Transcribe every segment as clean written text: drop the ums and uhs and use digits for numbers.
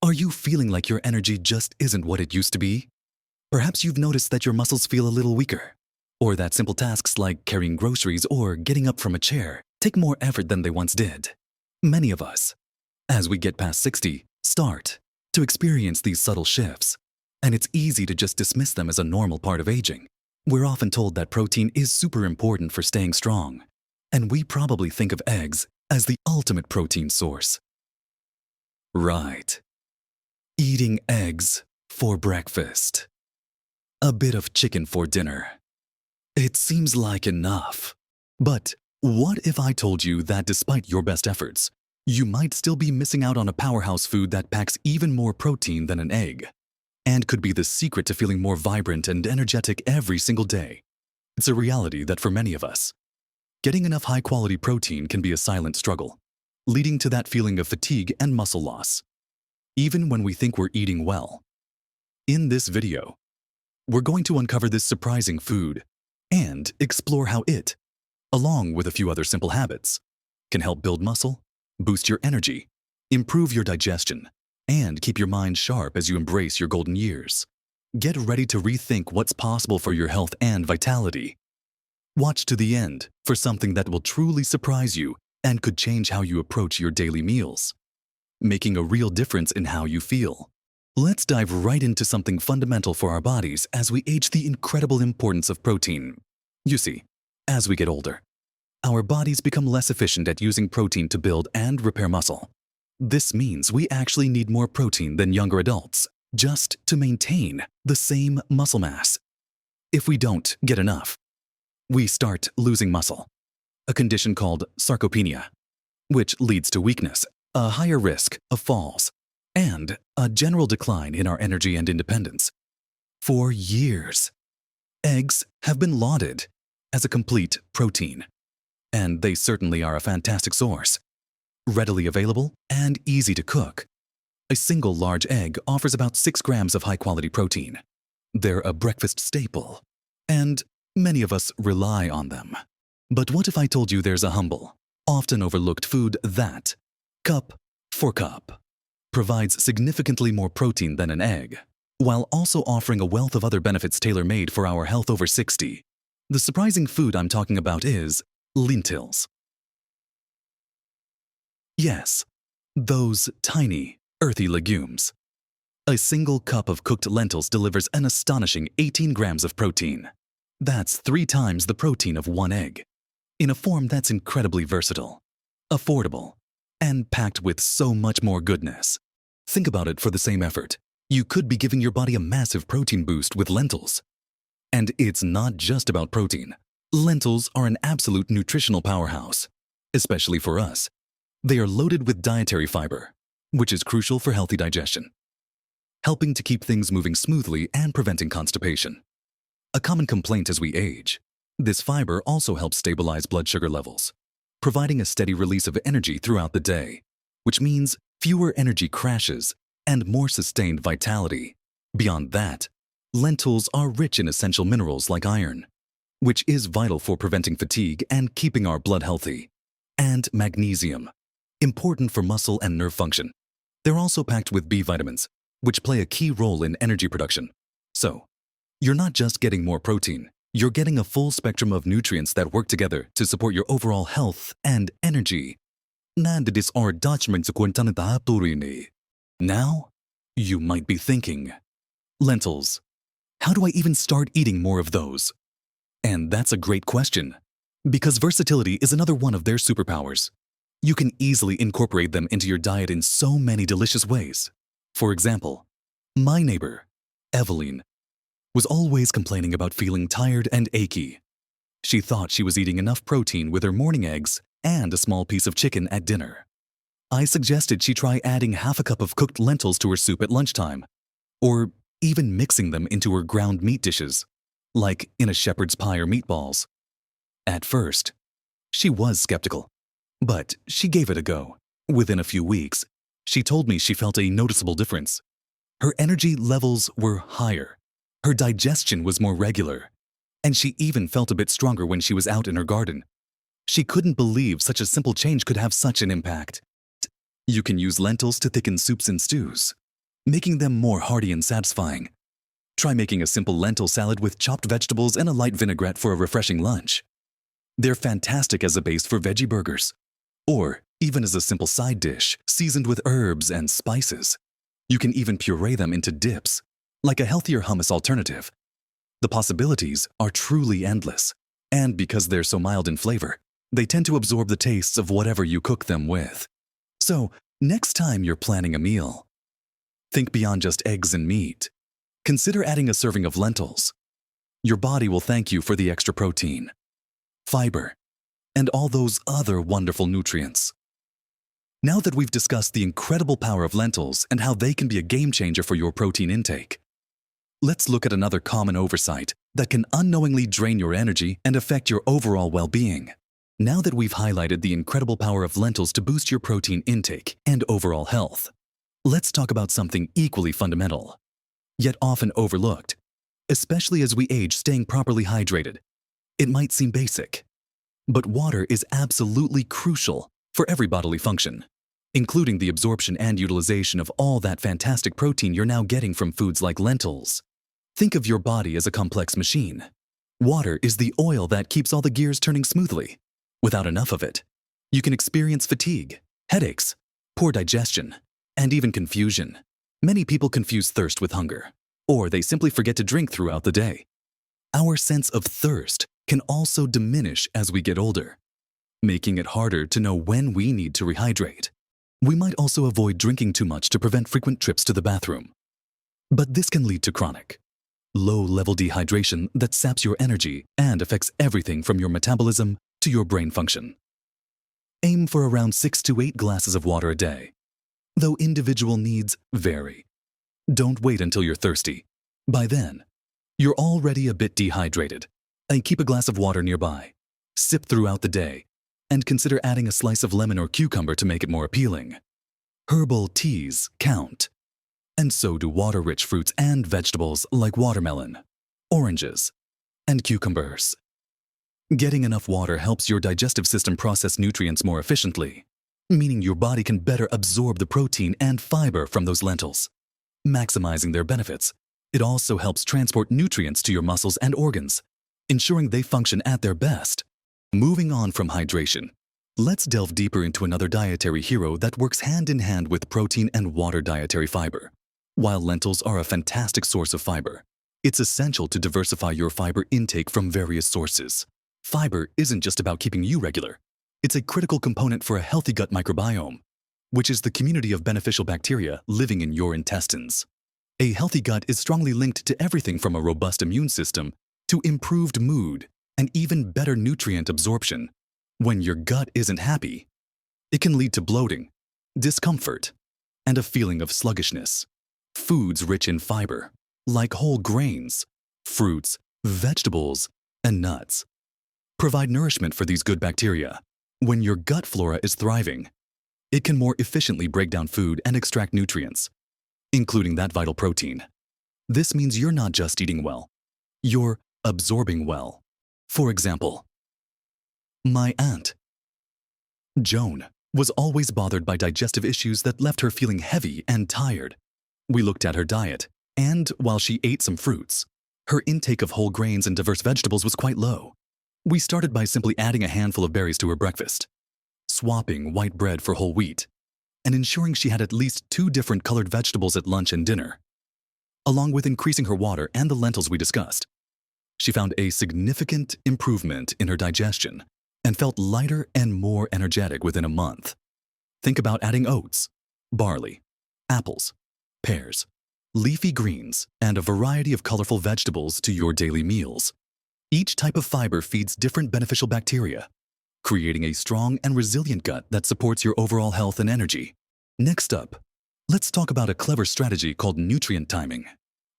Are you feeling like your energy just isn't what it used to be? Perhaps you've noticed that your muscles feel a little weaker, or that simple tasks like carrying groceries or getting up from a chair take more effort than they once did. Many of us, as we get past 60, start to experience these subtle shifts, and it's easy to just dismiss them as a normal part of aging. We're often told that protein is super important for staying strong, and we probably think of eggs as the ultimate protein source. Right. Eating eggs for breakfast. A bit of chicken for dinner. It seems like enough. But what if I told you that despite your best efforts, you might still be missing out on a powerhouse food that packs even more protein than an egg, and could be the secret to feeling more vibrant and energetic every single day? It's a reality that for many of us, getting enough high-quality protein can be a silent struggle, leading to that feeling of fatigue and muscle loss, even when we think we're eating well. In this video, we're going to uncover this surprising food and explore how it, along with a few other simple habits, can help build muscle, boost your energy, improve your digestion, and keep your mind sharp as you embrace your golden years. Get ready to rethink what's possible for your health and vitality. Watch to the end for something that will truly surprise you and could change how you approach your daily meals, making a real difference in how you feel. Let's dive right into something fundamental for our bodies as we age: the incredible importance of protein. You see, as we get older, our bodies become less efficient at using protein to build and repair muscle. This means we actually need more protein than younger adults just to maintain the same muscle mass. If we don't get enough, we start losing muscle, a condition called sarcopenia, which leads to weakness, a higher risk of falls, and a general decline in our energy and independence. For years, eggs have been lauded as a complete protein, and they certainly are a fantastic source. Readily available and easy to cook, a single large egg offers about 6 grams of high-quality protein. They're a breakfast staple, and many of us rely on them. But what if I told you there's a humble, often overlooked food that, cup for cup, provides significantly more protein than an egg, while also offering a wealth of other benefits tailor-made for our health over 60? The surprising food I'm talking about is lentils. Yes, those tiny, earthy legumes. A single cup of cooked lentils delivers an astonishing 18 grams of protein. That's 3 times the protein of one egg, in a form that's incredibly versatile, affordable, and packed with so much more goodness. Think about it: for the same effort, you could be giving your body a massive protein boost with lentils. And it's not just about protein. Lentils are an absolute nutritional powerhouse, especially for us. They are loaded with dietary fiber, which is crucial for healthy digestion, helping to keep things moving smoothly and preventing constipation. A common complaint as we age, this fiber also helps stabilize blood sugar levels, providing a steady release of energy throughout the day, which means fewer energy crashes and more sustained vitality. Beyond that, lentils are rich in essential minerals like iron, which is vital for preventing fatigue and keeping our blood healthy, and magnesium, important for muscle and nerve function. They're also packed with B vitamins, which play a key role in energy production. So, you're not just getting more protein, you're getting a full spectrum of nutrients that work together to support your overall health and energy. Now, you might be thinking, lentils, how do I even start eating more of those? And that's a great question, because versatility is another one of their superpowers. You can easily incorporate them into your diet in so many delicious ways. For example, my neighbor, Evelyn, was always complaining about feeling tired and achy. She thought she was eating enough protein with her morning eggs and a small piece of chicken at dinner. I suggested she try adding half a cup of cooked lentils to her soup at lunchtime, or even mixing them into her ground meat dishes, like in a shepherd's pie or meatballs. At first, she was skeptical, but she gave it a go. Within a few weeks, she told me she felt a noticeable difference. Her energy levels were higher, her digestion was more regular, and she even felt a bit stronger when she was out in her garden. She couldn't believe such a simple change could have such an impact. You can use lentils to thicken soups and stews, making them more hearty and satisfying. Try making a simple lentil salad with chopped vegetables and a light vinaigrette for a refreshing lunch. They're fantastic as a base for veggie burgers, or even as a simple side dish seasoned with herbs and spices. You can even puree them into dips, like a healthier hummus alternative. The possibilities are truly endless, and because they're so mild in flavor, they tend to absorb the tastes of whatever you cook them with. So, next time you're planning a meal, think beyond just eggs and meat. Consider adding a serving of lentils. Your body will thank you for the extra protein, fiber, and all those other wonderful nutrients. Now that we've discussed the incredible power of lentils and how they can be a game changer for your protein intake, let's look at another common oversight that can unknowingly drain your energy and affect your overall well-being. Now that we've highlighted the incredible power of lentils to boost your protein intake and overall health, let's talk about something equally fundamental, yet often overlooked, especially as we age. Staying properly hydrated. It might seem basic, but water is absolutely crucial for every bodily function, including the absorption and utilization of all that fantastic protein you're now getting from foods like lentils. Think of your body as a complex machine. Water is the oil that keeps all the gears turning smoothly. Without enough of it, you can experience fatigue, headaches, poor digestion, and even confusion. Many people confuse thirst with hunger, or they simply forget to drink throughout the day. Our sense of thirst can also diminish as we get older, making it harder to know when we need to rehydrate. We might also avoid drinking too much to prevent frequent trips to the bathroom. But this can lead to chronic, low-level dehydration that saps your energy and affects everything from your metabolism to your brain function. Aim for around 6 to 8 glasses of water a day, though individual needs vary. Don't wait until you're thirsty. By then, you're already a bit dehydrated, and keep a glass of water nearby. Sip throughout the day, and consider adding a slice of lemon or cucumber to make it more appealing. Herbal teas count, and so do water-rich fruits and vegetables like watermelon, oranges, and cucumbers. Getting enough water helps your digestive system process nutrients more efficiently, meaning your body can better absorb the protein and fiber from those lentils, maximizing their benefits. It also helps transport nutrients to your muscles and organs, ensuring they function at their best. Moving on from hydration, let's delve deeper into another dietary hero that works hand in hand with protein and water: dietary fiber. While lentils are a fantastic source of fiber, it's essential to diversify your fiber intake from various sources. Fiber isn't just about keeping you regular. It's a critical component for a healthy gut microbiome, which is the community of beneficial bacteria living in your intestines. A healthy gut is strongly linked to everything from a robust immune system to improved mood and even better nutrient absorption. When your gut isn't happy, it can lead to bloating, discomfort, and a feeling of sluggishness. Foods rich in fiber, like whole grains, fruits, vegetables, and nuts, provide nourishment for these good bacteria. When your gut flora is thriving, it can more efficiently break down food and extract nutrients, including that vital protein. This means you're not just eating well, you're absorbing well. For example, my aunt, Joan, was always bothered by digestive issues that left her feeling heavy and tired. We looked at her diet, and while she ate some fruits, her intake of whole grains and diverse vegetables was quite low. We started by simply adding a handful of berries to her breakfast, swapping white bread for whole wheat, and ensuring she had at least 2 different colored vegetables at lunch and dinner. Along with increasing her water and the lentils we discussed, she found a significant improvement in her digestion and felt lighter and more energetic within a month. Think about adding oats, barley, apples, pears, leafy greens, and a variety of colorful vegetables to your daily meals. Each type of fiber feeds different beneficial bacteria, creating a strong and resilient gut that supports your overall health and energy. Next up, let's talk about a clever strategy called nutrient timing,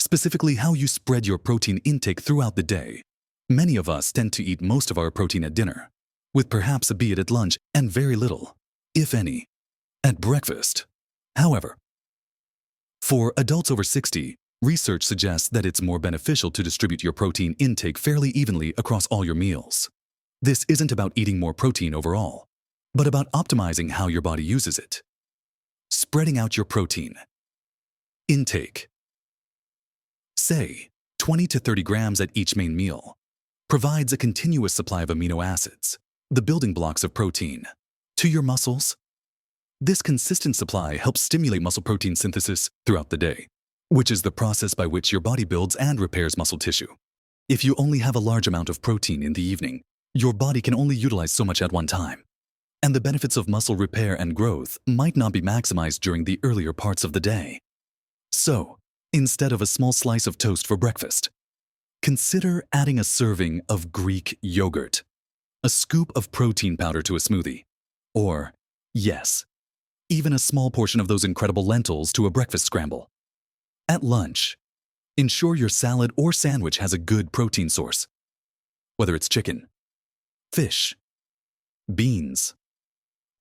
specifically how you spread your protein intake throughout the day. Many of us tend to eat most of our protein at dinner, with perhaps a bit at lunch and very little, if any, at breakfast. However, for adults over 60, research suggests that it's more beneficial to distribute your protein intake fairly evenly across all your meals. This isn't about eating more protein overall, but about optimizing how your body uses it. Spreading out your protein. Intake. Say, 20 to 30 grams at each main meal. Provides a continuous supply of amino acids, the building blocks of protein, to your muscles. This consistent supply helps stimulate muscle protein synthesis throughout the day, which is the process by which your body builds and repairs muscle tissue. If you only have a large amount of protein in the evening, your body can only utilize so much at one time, and the benefits of muscle repair and growth might not be maximized during the earlier parts of the day. So, instead of a small slice of toast for breakfast, consider adding a serving of Greek yogurt, a scoop of protein powder to a smoothie, or, yes, even a small portion of those incredible lentils to a breakfast scramble. At lunch, ensure your salad or sandwich has a good protein source, whether it's chicken, fish, beans,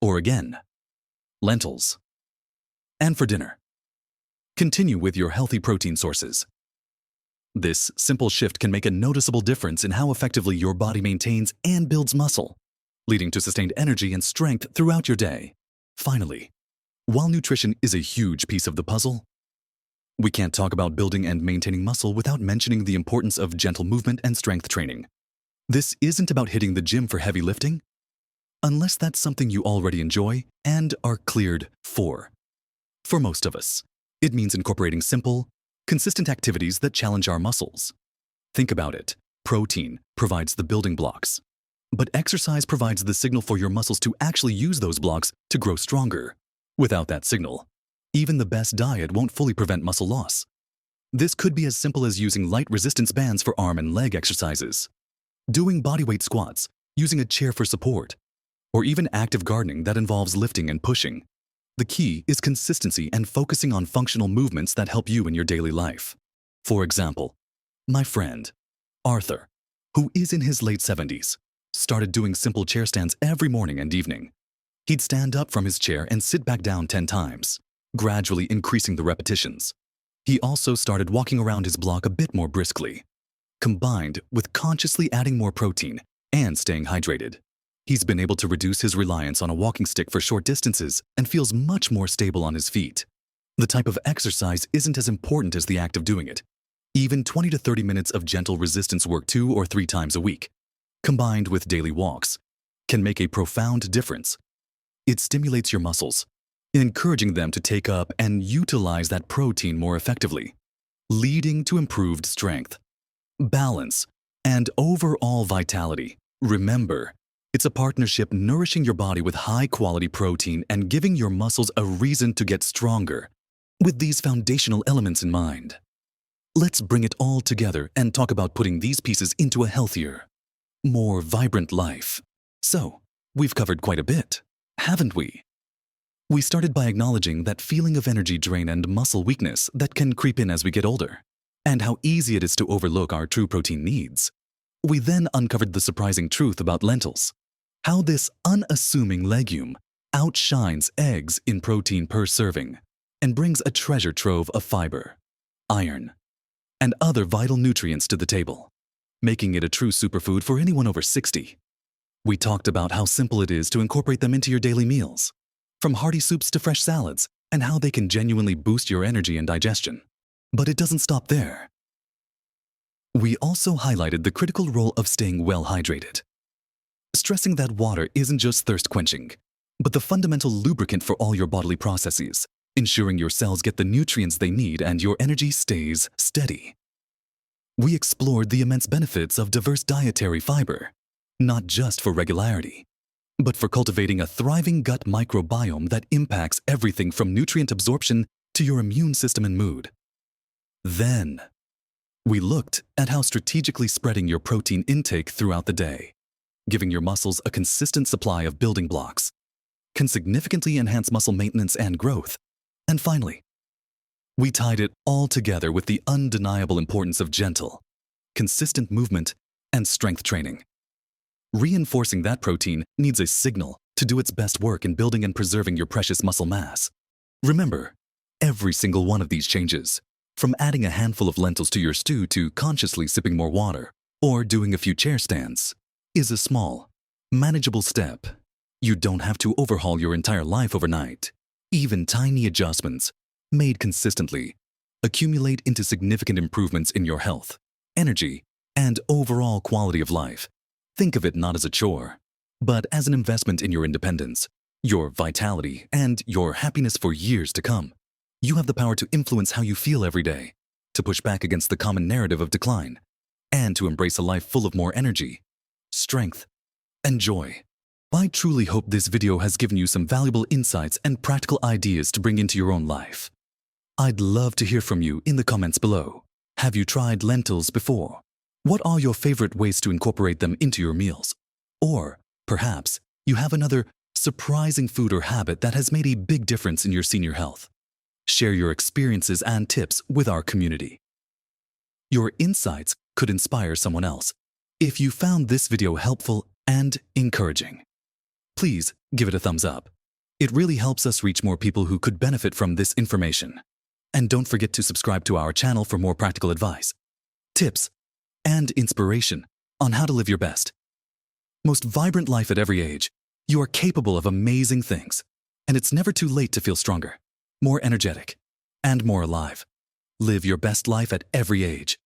or again, lentils. And for dinner, continue with your healthy protein sources. This simple shift can make a noticeable difference in how effectively your body maintains and builds muscle, leading to sustained energy and strength throughout your day. Finally, while nutrition is a huge piece of the puzzle, we can't talk about building and maintaining muscle without mentioning the importance of gentle movement and strength training. This isn't about hitting the gym for heavy lifting, unless that's something you already enjoy and are cleared for. For most of us, it means incorporating simple, consistent activities that challenge our muscles. Think about it. Protein provides the building blocks, but exercise provides the signal for your muscles to actually use those blocks to grow stronger. Without that signal, even the best diet won't fully prevent muscle loss. This could be as simple as using light resistance bands for arm and leg exercises, doing bodyweight squats, using a chair for support, or even active gardening that involves lifting and pushing. The key is consistency and focusing on functional movements that help you in your daily life. For example, my friend, Arthur, who is in his late 70s, started doing simple chair stands every morning and evening. He'd stand up from his chair and sit back down 10 times, gradually increasing the repetitions. He also started walking around his block a bit more briskly, combined with consciously adding more protein and staying hydrated. He's been able to reduce his reliance on a walking stick for short distances and feels much more stable on his feet. The type of exercise isn't as important as the act of doing it. Even 20 to 30 minutes of gentle resistance work 2 or 3 times a week, combined with daily walks, can make a profound difference. It stimulates your muscles, encouraging them to take up and utilize that protein more effectively, leading to improved strength, balance, and overall vitality. Remember, it's a partnership nourishing your body with high-quality protein and giving your muscles a reason to get stronger. With these foundational elements in mind, let's bring it all together and talk about putting these pieces into a healthier, more vibrant life. So, we've covered quite a bit, haven't we? We started by acknowledging that feeling of energy drain and muscle weakness that can creep in as we get older, and how easy it is to overlook our true protein needs. We then uncovered the surprising truth about lentils, how this unassuming legume outshines eggs in protein per serving and brings a treasure trove of fiber, iron, and other vital nutrients to the table, making it a true superfood for anyone over 60. We talked about how simple it is to incorporate them into your daily meals, from hearty soups to fresh salads, and how they can genuinely boost your energy and digestion. But it doesn't stop there. We also highlighted the critical role of staying well hydrated, stressing that water isn't just thirst quenching, but the fundamental lubricant for all your bodily processes, ensuring your cells get the nutrients they need and your energy stays steady. We explored the immense benefits of diverse dietary fiber, not just for regularity, but for cultivating a thriving gut microbiome that impacts everything from nutrient absorption to your immune system and mood. Then, we looked at how strategically spreading your protein intake throughout the day, giving your muscles a consistent supply of building blocks, can significantly enhance muscle maintenance and growth. And finally, we tied it all together with the undeniable importance of gentle, consistent movement and strength training, reinforcing that protein needs a signal to do its best work in building and preserving your precious muscle mass. Remember, every single one of these changes, from adding a handful of lentils to your stew to consciously sipping more water or doing a few chair stands, is a small, manageable step. You don't have to overhaul your entire life overnight. Even tiny adjustments, made consistently, accumulate into significant improvements in your health, energy, and overall quality of life. Think of it not as a chore, but as an investment in your independence, your vitality, and your happiness for years to come. You have the power to influence how you feel every day, to push back against the common narrative of decline, and to embrace a life full of more energy, strength, and joy. I truly hope this video has given you some valuable insights and practical ideas to bring into your own life. I'd love to hear from you in the comments below. Have you tried lentils before? What are your favorite ways to incorporate them into your meals? Or perhaps you have another surprising food or habit that has made a big difference in your senior health. Share your experiences and tips with our community. Your insights could inspire someone else. If you found this video helpful and encouraging, please give it a thumbs up. It really helps us reach more people who could benefit from this information. And don't forget to subscribe to our channel for more practical advice, tips, and inspiration on how to live your best, most vibrant life at every age. You are capable of amazing things, and it's never too late to feel stronger, more energetic, and more alive. Live your best life at every age.